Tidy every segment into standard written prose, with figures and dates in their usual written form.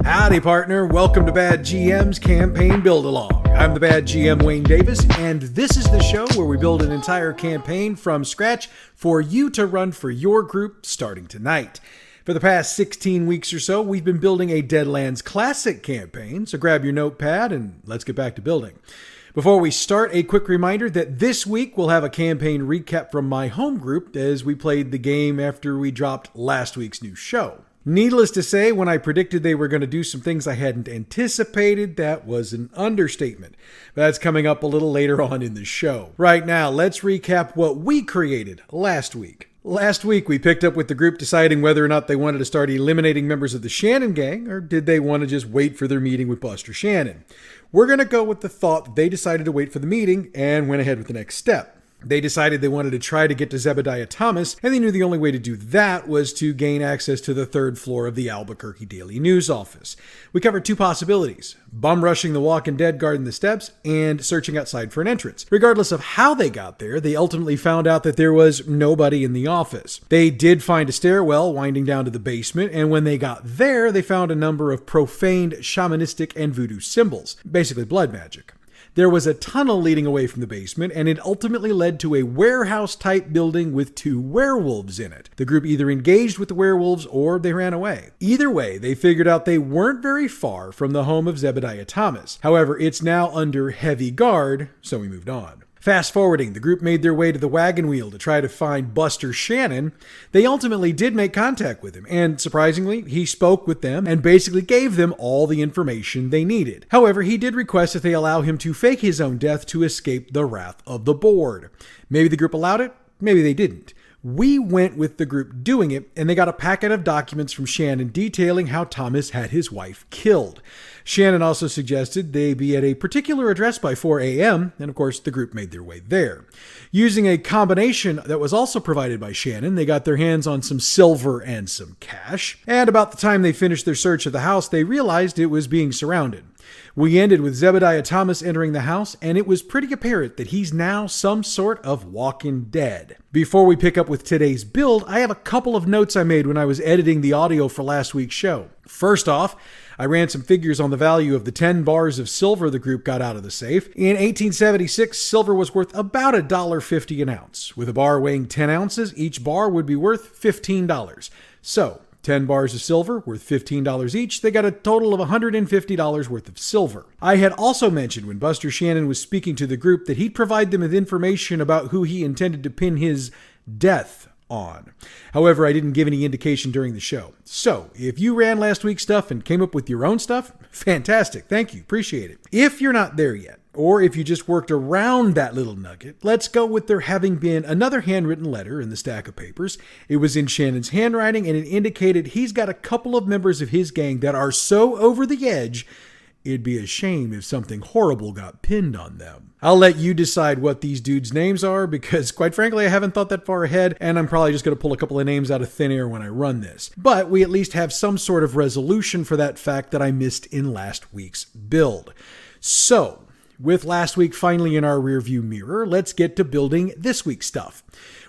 Howdy, partner. Welcome to Bad GM's Campaign Build-Along. I'm the Bad GM, Wayne Davis, and this is the show where we build an entire campaign from scratch for you to run for your group starting tonight. For the past 16 weeks or so, we've been building a Deadlands Classic campaign, so grab your notepad and let's get back to building. Before we start, a quick reminder that this week we'll have a campaign recap from my home group as we played the game after we dropped last week's new show. Needless to say, when I predicted they were going to do some things I hadn't anticipated, that was an understatement. That's coming up a little later on in the show. Right now, let's recap what we created last week. Last week, we picked up with the group deciding whether or not they wanted to start eliminating members of the Shannon gang, or did they want to just wait for their meeting with Buster Shannon. We're going to go with the thought that they decided to wait for the meeting and went ahead with the next step. They decided they wanted to try to get to Zebediah Thomas, and they knew the only way to do that was to gain access to the third floor of the Albuquerque Daily News office. We covered two possibilities: bum rushing the Walking Dead guard in the steps and searching outside for an entrance. Regardless of how they got there, they ultimately found out that there was nobody in the office. They did find a stairwell winding down to the basement, and when they got there, they found a number of profaned shamanistic and voodoo symbols, basically blood magic. There was a tunnel leading away from the basement, and it ultimately led to a warehouse-type building with two werewolves in it. The group either engaged with the werewolves or they ran away. Either way, they figured out they weren't very far from the home of Zebediah Thomas. However, it's now under heavy guard, so we moved on. Fast forwarding, the group made their way to the wagon wheel to try to find Buster Shannon. They ultimately did make contact with him, and surprisingly, he spoke with them and basically gave them all the information they needed. However, he did request that they allow him to fake his own death to escape the wrath of the board. Maybe the group allowed it, maybe they didn't. We went with the group doing it, and they got a packet of documents from Shannon detailing how Thomas had his wife killed. Shannon also suggested they be at a particular address by 4 a.m., and of course the group made their way there. Using a combination that was also provided by Shannon, they got their hands on some silver and some cash, and about the time they finished their search of the house, they realized it was being surrounded. We ended with Zebediah Thomas entering the house, and it was pretty apparent that he's now some sort of walking dead. Before we pick up with today's build, I have a couple of notes I made when I was editing the audio for last week's show. First off, I ran some figures on the value of the 10 bars of silver the group got out of the safe. In 1876, silver was worth about $1.50 an ounce. With a bar weighing 10 ounces, each bar would be worth $15. So, 10 bars of silver, worth $15 each, they got a total of $150 worth of silver. I had also mentioned when Buster Shannon was speaking to the group that he'd provide them with information about who he intended to pin his death on. However, I didn't give any indication during the show. So, if you ran last week's stuff and came up with your own stuff, fantastic. Thank you. Appreciate it. If you're not there yet, or if you just worked around that little nugget, let's go with there having been another handwritten letter in the stack of papers. It was in Shannon's handwriting, and it indicated he's got a couple of members of his gang that are so over the edge, it'd be a shame if something horrible got pinned on them. I'll let you decide what these dudes' names are because, quite frankly, I haven't thought that far ahead, and I'm probably just going to pull a couple of names out of thin air when I run this. But we at least have some sort of resolution for that fact that I missed in last week's build. So, with last week finally in our rearview mirror, let's get to building this week's stuff.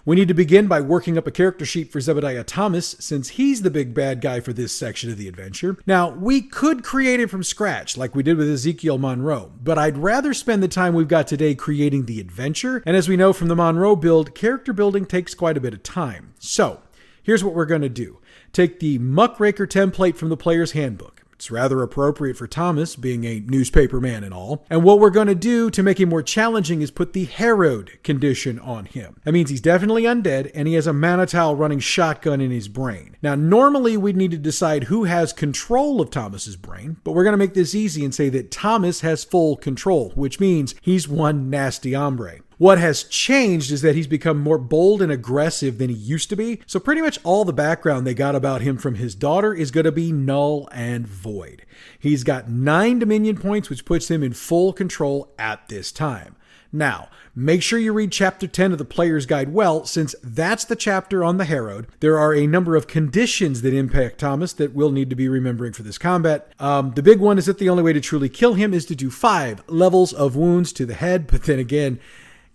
We need to begin by working up a character sheet for Zebediah Thomas, since he's the big bad guy for this section of the adventure. Now, we could create it from scratch, like we did with Ezekiel Monroe, but I'd rather spend the time we've got today creating the adventure, and as we know from the Monroe build, character building takes quite a bit of time. So, here's what we're going to do. Take the Muckraker template from the Player's Handbook. It's rather appropriate for Thomas, being a newspaper man and all. And what we're going to do to make him more challenging is put the Harrowed condition on him. That means he's definitely undead, and he has a Manitow running shotgun in his brain. Now, normally we'd need to decide who has control of Thomas's brain, but we're going to make this easy and say that Thomas has full control, which means he's one nasty hombre. What has changed is that he's become more bold and aggressive than he used to be, so pretty much all the background they got about him from his daughter is going to be null and void. He's got 9 Dominion points, which puts him in full control at this time. Now, make sure you read Chapter 10 of the Player's Guide well, since that's the chapter on the Harrowed. There are a number of conditions that impact Thomas that we'll need to be remembering for this combat. The big one is that the only way to truly kill him is to do 5 levels of wounds to the head, but then again,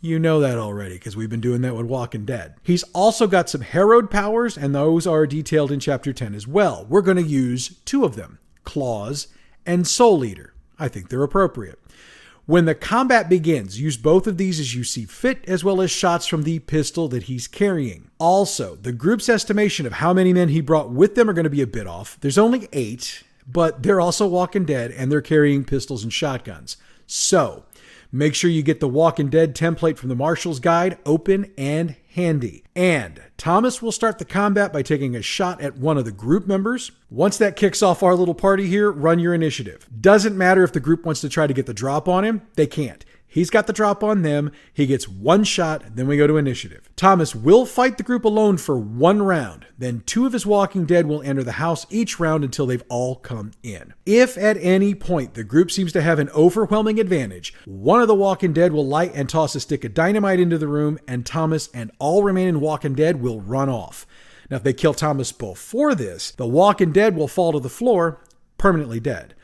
you know that already because we've been doing that with Walking Dead. He's also got some Harrowed powers, and those are detailed in Chapter 10 as well. We're going to use 2 of them. Claws, and Soul Eater. I think they're appropriate. When the combat begins, use both of these as you see fit, as well as shots from the pistol that he's carrying. Also, the group's estimation of how many men he brought with them are going to be a bit off. There's only 8, but they're also Walking Dead, and they're carrying pistols and shotguns. So, make sure you get the Walking Dead template from the Marshal's Guide open and handy. And Thomas will start the combat by taking a shot at one of the group members. Once that kicks off our little party here, run your initiative. Doesn't matter if the group wants to try to get the drop on him, they can't. He's got the drop on them. He gets 1 shot, then we go to initiative. Thomas will fight the group alone for 1 round. Then 2 of his Walking Dead will enter the house each round until they've all come in. If at any point the group seems to have an overwhelming advantage, one of the Walking Dead will light and toss a stick of dynamite into the room, and Thomas and all remaining Walking Dead will run off. Now, if they kill Thomas before this, the Walking Dead will fall to the floor, permanently dead.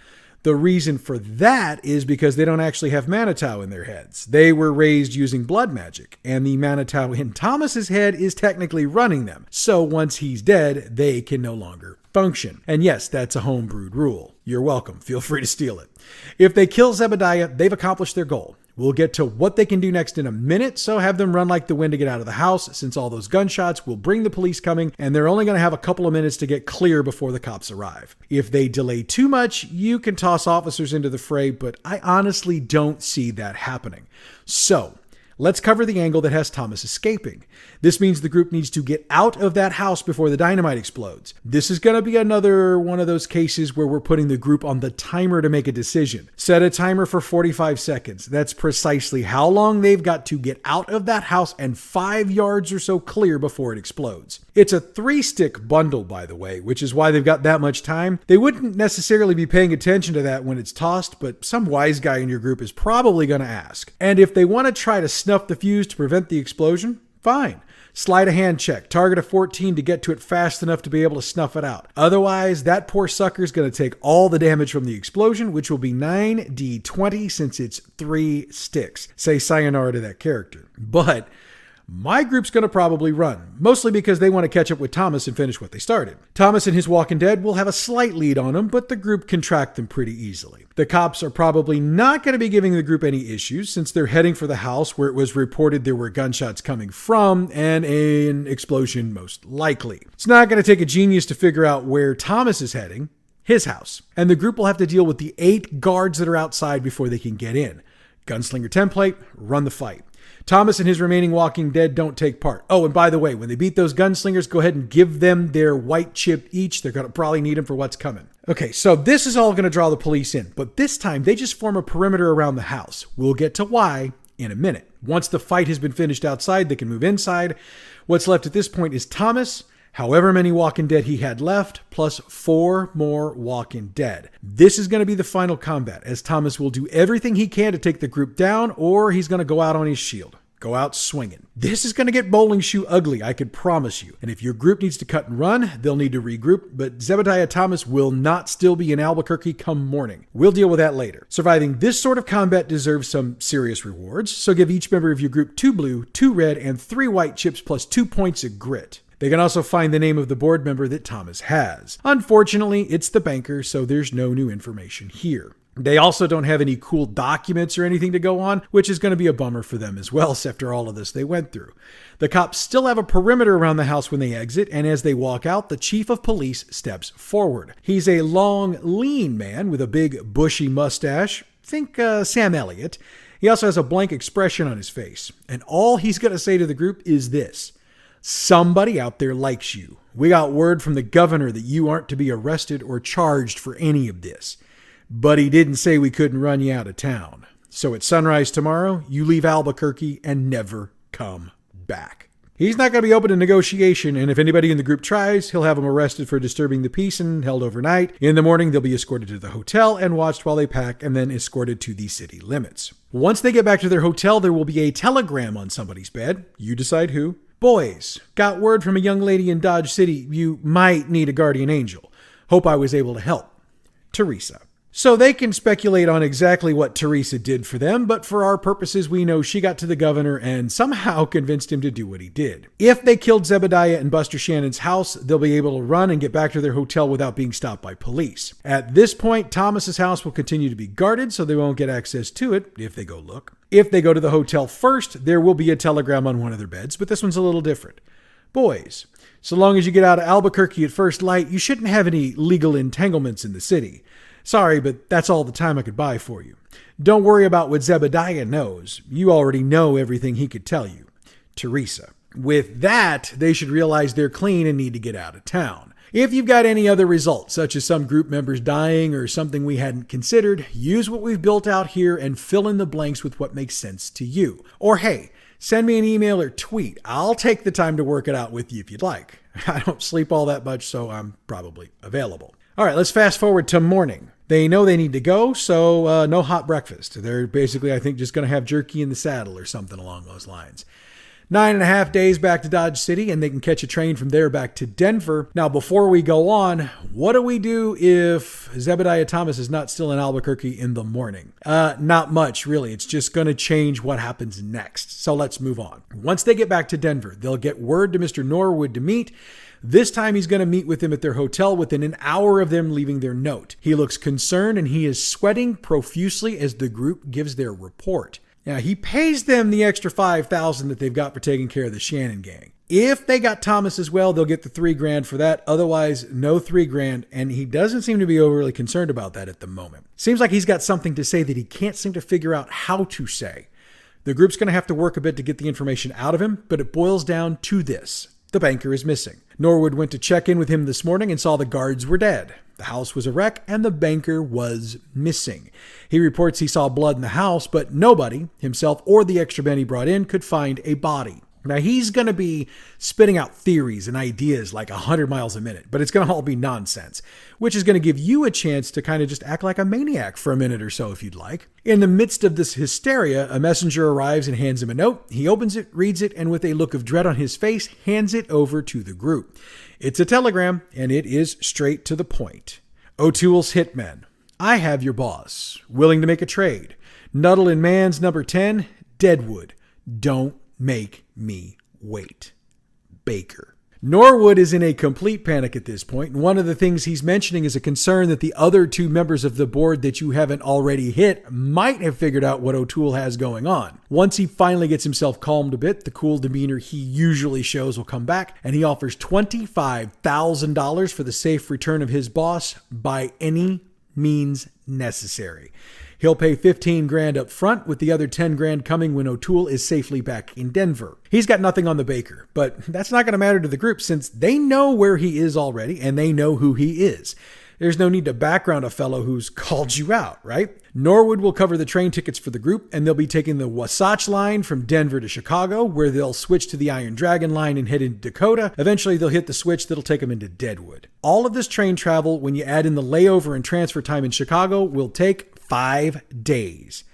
The reason for that is because they don't actually have Manitau in their heads. They were raised using blood magic, and the Manitau in Thomas's head is technically running them. So once he's dead, they can no longer function. And yes, that's a homebrewed rule. You're welcome. Feel free to steal it. If they kill Zebediah, they've accomplished their goal. We'll get to what they can do next in a minute, so have them run like the wind to get out of the house, since all those gunshots will bring the police coming, and they're only going to have a couple of minutes to get clear before the cops arrive. If they delay too much, you can toss officers into the fray, but I honestly don't see that happening. So, let's cover the angle that has Thomas escaping. This means the group needs to get out of that house before the dynamite explodes. This is going to be another one of those cases where we're putting the group on the timer to make a decision. Set a timer for 45 seconds. That's precisely how long they've got to get out of that house and 5 yards or so clear before it explodes. It's a 3-stick bundle, by the way, which is why they've got that much time. They wouldn't necessarily be paying attention to that when it's tossed, but some wise guy in your group is probably going to ask. And if they want to try to snuff the fuse to prevent the explosion, fine. Slide a hand check. Target a 14 to get to it fast enough to be able to snuff it out. Otherwise, that poor sucker's going to take all the damage from the explosion, which will be 9d20 since it's 3 sticks. Say sayonara to that character. But my group's going to probably run, mostly because they want to catch up with Thomas and finish what they started. Thomas and his Walking Dead will have a slight lead on them, but the group can track them pretty easily. The cops are probably not going to be giving the group any issues, since they're heading for the house where it was reported there were gunshots coming from and an explosion most likely. It's not going to take a genius to figure out where Thomas is heading, his house. And the group will have to deal with the 8 guards that are outside before they can get in. Gunslinger template, run the fight. Thomas and his remaining Walking Dead don't take part. Oh, and by the way, when they beat those gunslingers, go ahead and give them their white chip each. They're going to probably need them for what's coming. Okay, so this is all going to draw the police in, but this time they just form a perimeter around the house. We'll get to why in a minute. Once the fight has been finished outside, they can move inside. What's left at this point is Thomas, however many Walking Dead he had left, plus 4 more Walking Dead. This is going to be the final combat, as Thomas will do everything he can to take the group down, or he's going to go out on his shield. Go out swinging. This is going to get bowling shoe ugly, I could promise you. And if your group needs to cut and run, they'll need to regroup, but Zebediah Thomas will not still be in Albuquerque come morning. We'll deal with that later. Surviving this sort of combat deserves some serious rewards, so give each member of your group 2 blue, 2 red, and 3 white chips plus 2 points of grit. They can also find the name of the board member that Thomas has. Unfortunately, it's the banker, so there's no new information here. They also don't have any cool documents or anything to go on, which is going to be a bummer for them as well, after all of this they went through. The cops still have a perimeter around the house when they exit, and as they walk out, the chief of police steps forward. He's a long, lean man with a big, bushy mustache. Think Sam Elliott. He also has a blank expression on his face, and all he's going to say to the group is this: somebody out there likes you. We got word from the governor that you aren't to be arrested or charged for any of this. But he didn't say we couldn't run you out of town. So at sunrise tomorrow, you leave Albuquerque and never come back. He's not going to be open to negotiation, and if anybody in the group tries, he'll have them arrested for disturbing the peace and held overnight. In the morning, they'll be escorted to the hotel and watched while they pack, and then escorted to the city limits. Once they get back to their hotel, there will be a telegram on somebody's bed. You decide who. Boys, got word from a young lady in Dodge City you might need a guardian angel. Hope I was able to help. Teresa. So they can speculate on exactly what Teresa did for them, but for our purposes, we know she got to the governor and somehow convinced him to do what he did. If they killed Zebediah in Buster Shannon's house, they'll be able to run and get back to their hotel without being stopped by police. At this point, Thomas's house will continue to be guarded, so they won't get access to it if they go look. If they go to the hotel first, there will be a telegram on one of their beds, but this one's a little different. Boys, so long as you get out of Albuquerque at first light, you shouldn't have any legal entanglements in the city. Sorry, but that's all the time I could buy for you. Don't worry about what Zebediah knows. You already know everything he could tell you. Teresa. With that, they should realize they're clean and need to get out of town. If you've got any other results, such as some group members dying or something we hadn't considered, use what we've built out here and fill in the blanks with what makes sense to you. Or hey, send me an email or tweet. I'll take the time to work it out with you if you'd like. I don't sleep all that much, so I'm probably available. All right, let's fast forward to morning. They know they need to go, so no hot breakfast. They're basically, I think, just going to have jerky in the saddle or something along those lines. 9.5 days back to Dodge City, and they can catch a train from there back to Denver. Now, before we go on, what do we do if Zebediah Thomas is not still in Albuquerque in the morning? Not much, really. It's just going to change what happens next. So let's move on. Once they get back to Denver, they'll get word to Mr. Norwood to meet. This time he's going to meet with them at their hotel within an hour of them leaving their note. He looks concerned and he is sweating profusely as the group gives their report. Now, he pays them the extra $5,000 that they've got for taking care of the Shannon gang. If they got Thomas as well, they'll get the $3,000 for that. Otherwise, no $3,000, and he doesn't seem to be overly concerned about that at the moment. Seems like he's got something to say that he can't seem to figure out how to say. The group's going to have to work a bit to get the information out of him, but it boils down to this. The banker is missing. Norwood went to check in with him this morning and saw the guards were dead. The house was a wreck and the banker was missing. He reports he saw blood in the house, but nobody, himself or the extra men he brought in, could find a body. Now, he's going to be spitting out theories and ideas like 100 miles a minute, but it's going to all be nonsense, which is going to give you a chance to kind of just act like a maniac for a minute or so if you'd like. In the midst of this hysteria, a messenger arrives and hands him a note. He opens it, reads it, and with a look of dread on his face, hands it over to the group. It's a telegram, and it is straight to the point. O'Toole's hitmen. I have your boss. Willing to make a trade. Nuttall and Mann's number 10, Deadwood. Don't make me wait. Baker. Norwood is in a complete panic at this point, and one of the things he's mentioning is a concern that the other two members of the board that you haven't already hit might have figured out what O'Toole has going on. Once he finally gets himself calmed a bit, the cool demeanor he usually shows will come back, and he offers $25,000 for the safe return of his boss by any means necessary. He'll pay $15,000 up front, with the other $10,000 coming when O'Toole is safely back in Denver. He's got nothing on the Baker, but that's not going to matter to the group since they know where he is already and they know who he is. There's no need to background a fellow who's called you out, right? Norwood will cover the train tickets for the group, and they'll be taking the Wasatch line from Denver to Chicago, where they'll switch to the Iron Dragon line and head into Dakota. Eventually, they'll hit the switch that'll take them into Deadwood. All of this train travel, when you add in the layover and transfer time in Chicago, will take 5 days.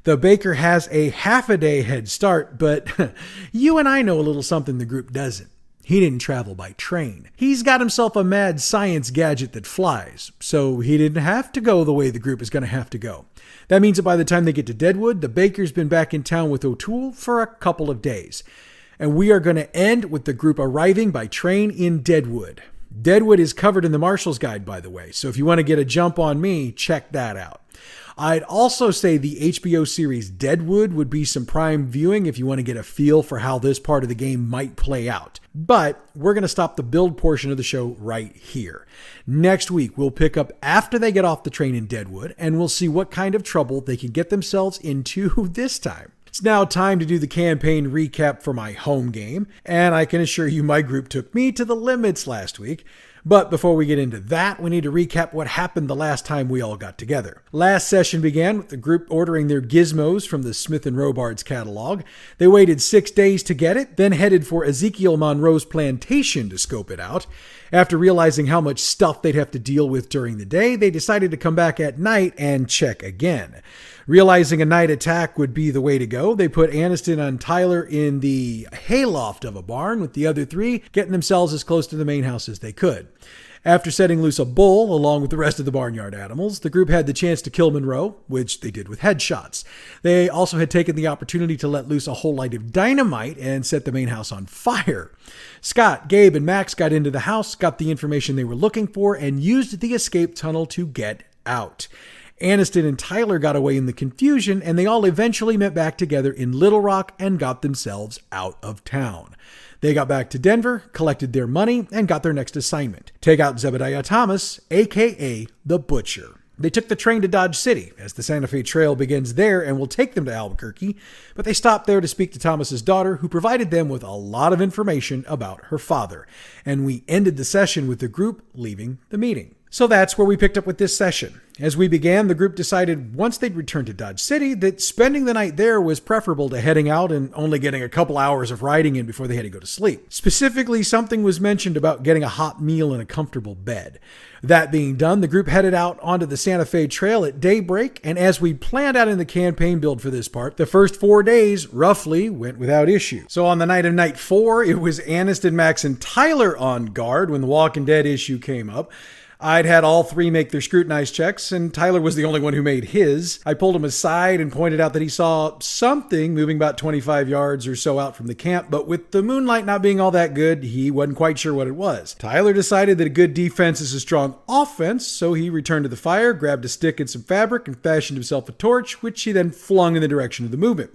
The Baker has a half a day head start, but you and I know a little something the group doesn't. He didn't travel by train. He's got himself a mad science gadget that flies, so he didn't have to go the way the group is going to have to go. That means that by the time they get to Deadwood, the Baker's been back in town with O'Toole for a couple of days. And we are going to end with the group arriving by train in Deadwood. Deadwood is covered in the Marshal's Guide, by the way, so if you want to get a jump on me, check that out. I'd also say the HBO series Deadwood would be some prime viewing if you want to get a feel for how this part of the game might play out. But we're going to stop the build portion of the show right here. Next week, we'll pick up after they get off the train in Deadwood, and we'll see what kind of trouble they can get themselves into this time. It's now time to do the campaign recap for my home game, and I can assure you my group took me to the limits last week. But before we get into that, we need to recap what happened the last time we all got together. Last session began with the group ordering their gizmos from the Smith & Robards catalog. They waited 6 days to get it, then headed for Ezekiel Monroe's plantation to scope it out. After realizing how much stuff they'd have to deal with during the day, they decided to come back at night and check again. Realizing a night attack would be the way to go, they put Aniston and Tyler in the hayloft of a barn with the other three, getting themselves as close to the main house as they could. After setting loose a bull along with the rest of the barnyard animals, the group had the chance to kill Monroe, which they did with headshots. They also had taken the opportunity to let loose a whole light of dynamite and set the main house on fire. Scott, Gabe, and Max got into the house, got the information they were looking for, and used the escape tunnel to get out. Aniston and Tyler got away in the confusion, and they all eventually met back together in Little Rock and got themselves out of town. They got back to Denver, collected their money, and got their next assignment: take out Zebediah Thomas, a.k.a. the Butcher. They took the train to Dodge City, as the Santa Fe Trail begins there and will take them to Albuquerque, but they stopped there to speak to Thomas's daughter, who provided them with a lot of information about her father. And we ended the session with the group leaving the meeting. So that's where we picked up with this session. As we began, the group decided once they'd returned to Dodge City that spending the night there was preferable to heading out and only getting a couple hours of riding in before they had to go to sleep. Specifically, something was mentioned about getting a hot meal and a comfortable bed. That being done, the group headed out onto the Santa Fe Trail at daybreak, and as we planned out in the campaign build for this part, the first 4 days roughly went without issue. So on the night of night 4, it was Aniston, Max, and Tyler on guard when the Walking Dead issue came up. I'd had all 3 make their scrutinized checks, and Tyler was the only one who made his. I pulled him aside and pointed out that he saw something moving about 25 yards or so out from the camp, but with the moonlight not being all that good, he wasn't quite sure what it was. Tyler decided that a good defense is a strong offense, so he returned to the fire, grabbed a stick and some fabric, and fashioned himself a torch, which he then flung in the direction of the movement.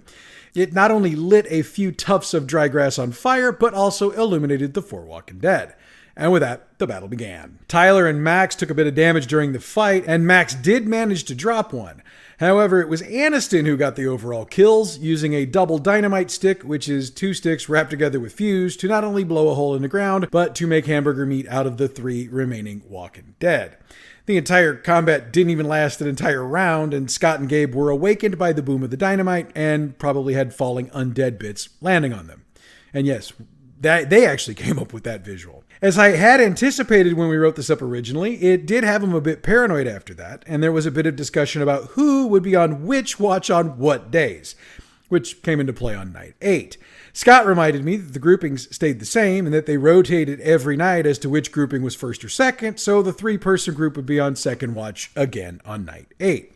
It not only lit a few tufts of dry grass on fire, but also illuminated the 4 Walking Dead. And with that, the battle began. Tyler and Max took a bit of damage during the fight, and Max did manage to drop one. However, it was Aniston who got the overall kills, using a double dynamite stick, which is 2 sticks wrapped together with fuse, to not only blow a hole in the ground, but to make hamburger meat out of the 3 remaining Walking Dead. The entire combat didn't even last an entire round, and Scott and Gabe were awakened by the boom of the dynamite and probably had falling undead bits landing on them. And yes, they actually came up with that visual. As I had anticipated when we wrote this up originally, it did have him a bit paranoid after that, and there was a bit of discussion about who would be on which watch on what days, which came into play on night 8. Scott reminded me that the groupings stayed the same and that they rotated every night as to which grouping was first or second, so the 3-person group would be on second watch again on night 8.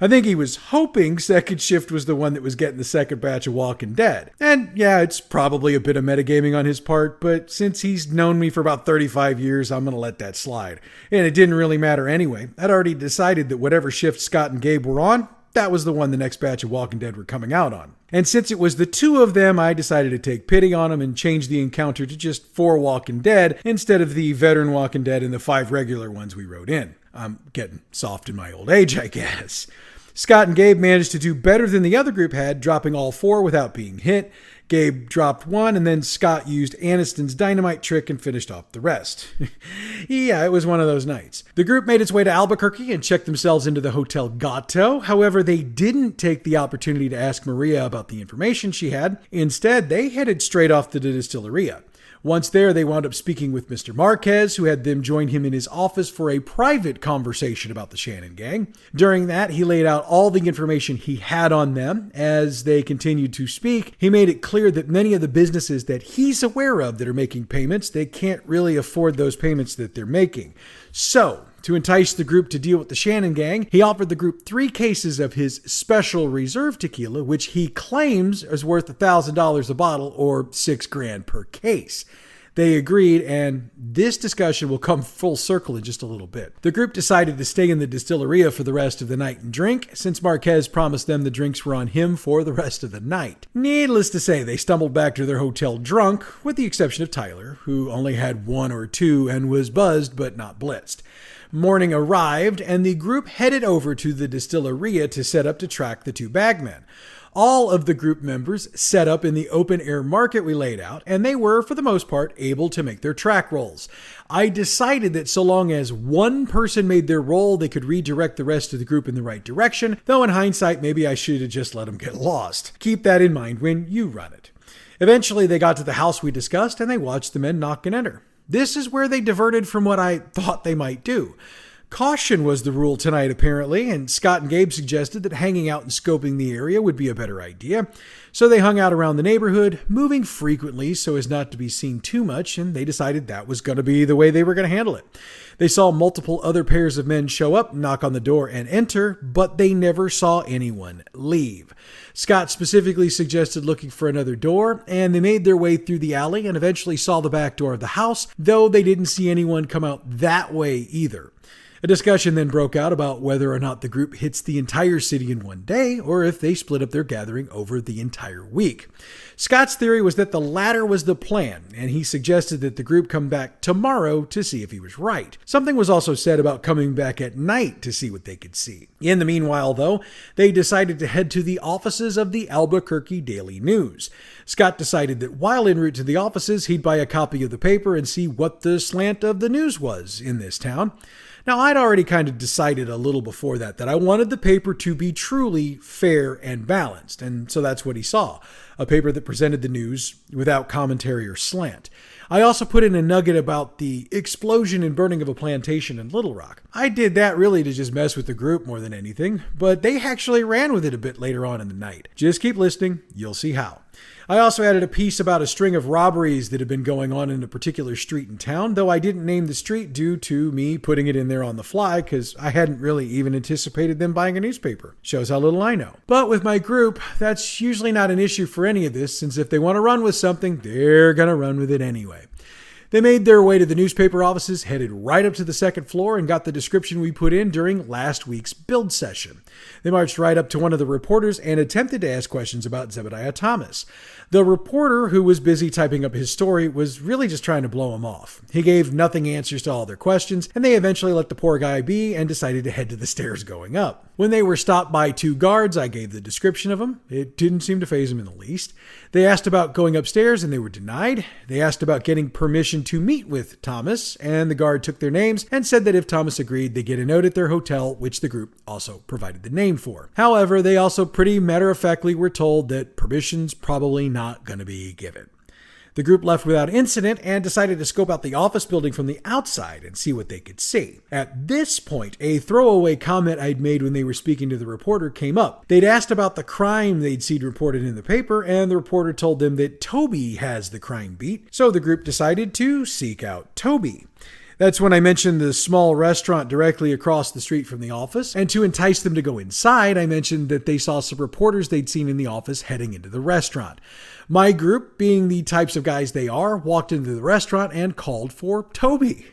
I think he was hoping second shift was the one that was getting the second batch of Walking Dead. And yeah, it's probably a bit of metagaming on his part, but since he's known me for about 35 years, I'm going to let that slide. And it didn't really matter anyway. I'd already decided that whatever shift Scott and Gabe were on, that was the one the next batch of Walking Dead were coming out on. And since it was the 2 of them, I decided to take pity on them and change the encounter to just 4 Walking Dead instead of the veteran Walking Dead and the 5 regular ones we wrote in. I'm getting soft in my old age, I guess. Scott and Gabe managed to do better than the other group had, dropping all 4 without being hit. Gabe dropped 1, and then Scott used Aniston's dynamite trick and finished off the rest. Yeah, it was one of those nights. The group made its way to Albuquerque and checked themselves into the Hotel Gato. However, they didn't take the opportunity to ask Maria about the information she had. Instead, they headed straight off to the Distilleria. Once there, they wound up speaking with Mr. Marquez, who had them join him in his office for a private conversation about the Shannon gang. During that, he laid out all the information he had on them. As they continued to speak, he made it clear that many of the businesses that he's aware of that are making payments, they can't really afford those payments that they're making. So, to entice the group to deal with the Shannon gang, he offered the group 3 cases of his special reserve tequila, which he claims is worth $1,000 a bottle or $6,000 per case. They agreed, and this discussion will come full circle in just a little bit. The group decided to stay in the Distilleria for the rest of the night and drink, since Marquez promised them the drinks were on him for the rest of the night. Needless to say, they stumbled back to their hotel drunk, with the exception of Tyler, who only had 1 or 2 and was buzzed but not blitzed. Morning arrived, and the group headed over to the Distilleria to set up to track the 2 bagmen. All of the group members set up in the open-air market we laid out, and they were, for the most part, able to make their track rolls. I decided that so long as 1 person made their roll, they could redirect the rest of the group in the right direction, though in hindsight, maybe I should have just let them get lost. Keep that in mind when you run it. Eventually, they got to the house we discussed, and they watched the men knock and enter. This is where they diverted from what I thought they might do. Caution was the rule tonight, apparently, and Scott and Gabe suggested that hanging out and scoping the area would be a better idea. So they hung out around the neighborhood, moving frequently so as not to be seen too much, and they decided that was going to be the way they were going to handle it. They saw multiple other pairs of men show up, knock on the door, and enter, but they never saw anyone leave. Scott specifically suggested looking for another door, and they made their way through the alley and eventually saw the back door of the house, though they didn't see anyone come out that way either. A discussion then broke out about whether or not the group hits the entire city in one day, or if they split up their gathering over the entire week. Scott's theory was that the latter was the plan, and he suggested that the group come back tomorrow to see if he was right. Something was also said about coming back at night to see what they could see. In the meanwhile, though, they decided to head to the offices of the Albuquerque Daily News. Scott decided that while en route to the offices, he'd buy a copy of the paper and see what the slant of the news was in this town. Now, I'd already kind of decided a little before that I wanted the paper to be truly fair and balanced, and so that's what he saw, a paper that presented the news without commentary or slant. I also put in a nugget about the explosion and burning of a plantation in Little Rock. I did that really to just mess with the group more than anything, but they actually ran with it a bit later on in the night. Just keep listening, you'll see how. I also added a piece about a string of robberies that had been going on in a particular street in town, though I didn't name the street due to me putting it in there on the fly because I hadn't really even anticipated them buying a newspaper. Shows how little I know. But with my group, that's usually not an issue for any of this, since if they want to run with something, they're going to run with it anyway. They made their way to the newspaper offices, headed right up to the second floor, and got the description we put in during last week's build session. They marched right up to one of the reporters and attempted to ask questions about Zebediah Thomas. The reporter, who was busy typing up his story, was really just trying to blow him off. He gave nothing answers to all their questions, and they eventually let the poor guy be and decided to head to the stairs going up. When they were stopped by two guards, I gave the description of them. It didn't seem to faze them in the least. They asked about going upstairs, and they were denied. They asked about getting permission to meet with Thomas, and the guard took their names and said that if Thomas agreed, they'd get a note at their hotel, which the group also provided the name for. However, they also pretty matter-of-factly were told that permission's probably not going to be given. The group left without incident and decided to scope out the office building from the outside and see what they could see. At this point, a throwaway comment I'd made when they were speaking to the reporter came up. They'd asked about the crime they'd seen reported in the paper, and the reporter told them that Toby has the crime beat, so the group decided to seek out Toby. That's when I mentioned the small restaurant directly across the street from the office, and to entice them to go inside, I mentioned that they saw some reporters they'd seen in the office heading into the restaurant. My group, being the types of guys they are, walked into the restaurant and called for Toby.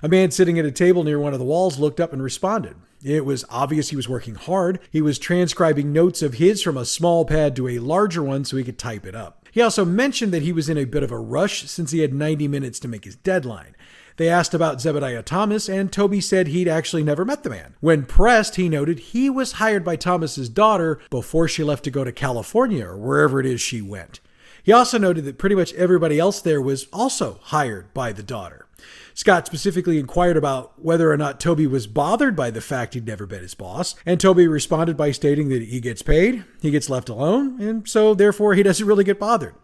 A man sitting at a table near one of the walls looked up and responded. It was obvious he was working hard. He was transcribing notes of his from a small pad to a larger one so he could type it up. He also mentioned that he was in a bit of a rush since he had 90 minutes to make his deadline. They asked about Zebediah Thomas, and Toby said he'd actually never met the man. When pressed, he noted he was hired by Thomas's daughter before she left to go to California or wherever it is she went. He also noted that pretty much everybody else there was also hired by the daughter. Scott specifically inquired about whether or not Toby was bothered by the fact he'd never met his boss, and Toby responded by stating that he gets paid, he gets left alone, and so therefore he doesn't really get bothered.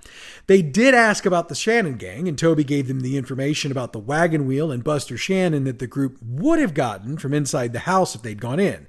They did ask about the Shannon gang, and Toby gave them the information about the wagon wheel and Buster Shannon that the group would have gotten from inside the house if they'd gone in.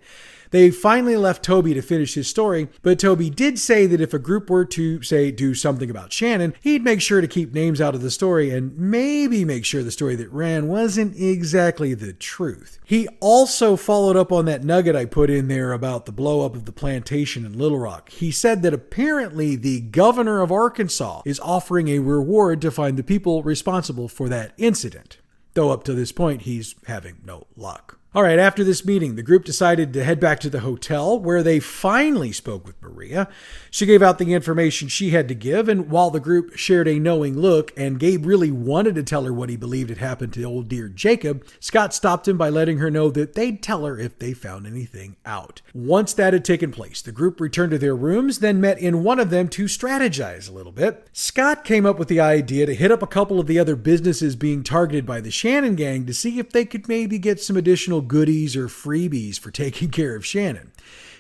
They finally left Toby to finish his story, but Toby did say that if a group were to, say, do something about Shannon, he'd make sure to keep names out of the story and maybe make sure the story that ran wasn't exactly the truth. He also followed up on that nugget I put in there about the blow-up of the plantation in Little Rock. He said that apparently the governor of Arkansas is offering a reward to find the people responsible for that incident, though up to this point he's having no luck. All right, after this meeting, the group decided to head back to the hotel where they finally spoke with Maria. She gave out the information she had to give, and while the group shared a knowing look and Gabe really wanted to tell her what he believed had happened to old dear Jacob, Scott stopped him by letting her know that they'd tell her if they found anything out. Once that had taken place, the group returned to their rooms, then met in one of them to strategize a little bit. Scott came up with the idea to hit up a couple of the other businesses being targeted by the Shannon gang to see if they could maybe get some additional goodies or freebies for taking care of Shannon.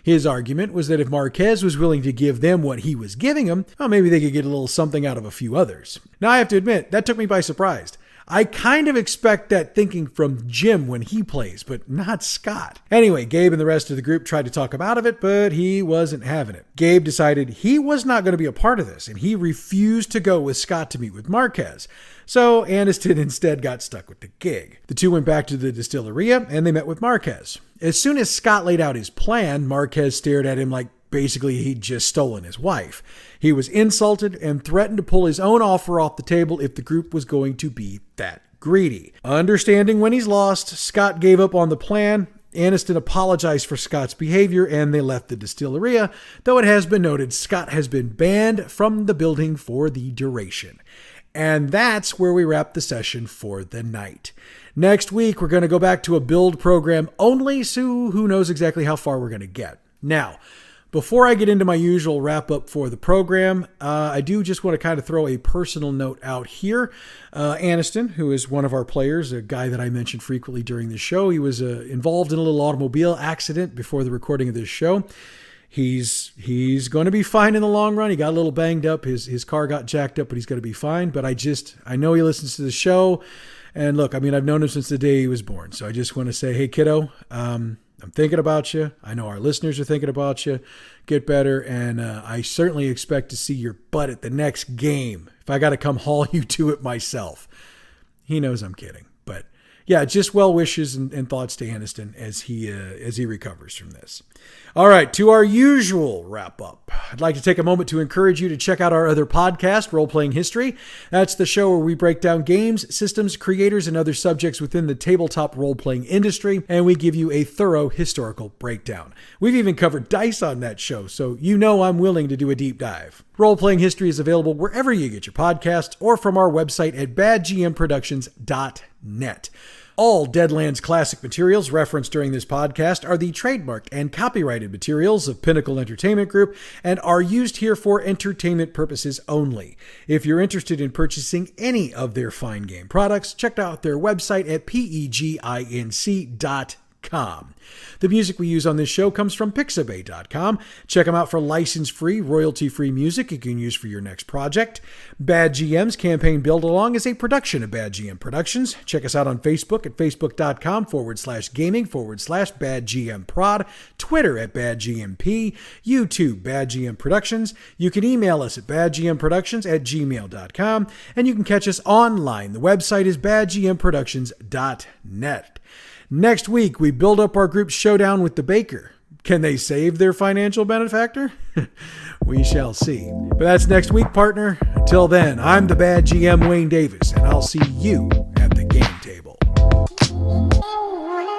His argument was that if Marquez was willing to give them what he was giving them, well, maybe they could get a little something out of a few others. Now, I have to admit, that took me by surprise. I kind of expect that thinking from Jim when he plays, but not Scott. Anyway, Gabe and the rest of the group tried to talk him out of it, but he wasn't having it. Gabe decided he was not going to be a part of this, and he refused to go with Scott to meet with Marquez. So Aniston instead got stuck with the gig. The two went back to the distilleria, and they met with Marquez. As soon as Scott laid out his plan, Marquez stared at him like basically he'd just stolen his wife. He was insulted and threatened to pull his own offer off the table if the group was going to be that greedy. Understanding when he's lost, Scott gave up on the plan. Aniston apologized for Scott's behavior and they left the distilleria, though it has been noted Scott has been banned from the building for the duration. And that's where we wrap the session for the night. Next week, we're going to go back to a build program only, so who knows exactly how far we're going to get. Now, before I get into my usual wrap up for the program, I do just want to kind of throw a personal note out here. Aniston, who is one of our players, a guy that I mentioned frequently during the show, he was involved in a little automobile accident before the recording of this show. He's going to be fine in the long run. He got a little banged up. His car got jacked up, but he's going to be fine. But I know he listens to the show. And look, I mean, I've known him since the day he was born. So I just want to say, hey, kiddo, I'm thinking about you. I know our listeners are thinking about you. Get better. And I certainly expect to see your butt at the next game if I got to come haul you to it myself. He knows I'm kidding. But yeah, just well wishes and thoughts to Aniston as he recovers from this. All right, to our usual wrap up. I'd like to take a moment to encourage you to check out our other podcast, Role Playing History. That's the show where we break down games, systems, creators, and other subjects within the tabletop role-playing industry, and we give you a thorough historical breakdown. We've even covered dice on that show, so you know I'm willing to do a deep dive. Role Playing History is available wherever you get your podcasts or from our website at badgmproductions.net. All Deadlands Classic materials referenced during this podcast are the trademarked and copyrighted materials of Pinnacle Entertainment Group and are used here for entertainment purposes only. If you're interested in purchasing any of their fine game products, check out their website at peginc.com. The music we use on this show comes from Pixabay.com. Check them out for license-free, royalty-free music you can use for your next project. Bad GM's Campaign Build-Along is a production of Bad GM Productions. Check us out on Facebook at facebook.com/gaming/badgmprod, Twitter at badgmp, YouTube Bad GM Productions. You can email us at badgmproductions@gmail.com, and you can catch us online. The website is badgmproductions.net. Next week, we build up our group's showdown with the baker. Can they save their financial benefactor? We shall see. But that's next week, partner. Until then, I'm the Bad GM Wayne Davis, and I'll see you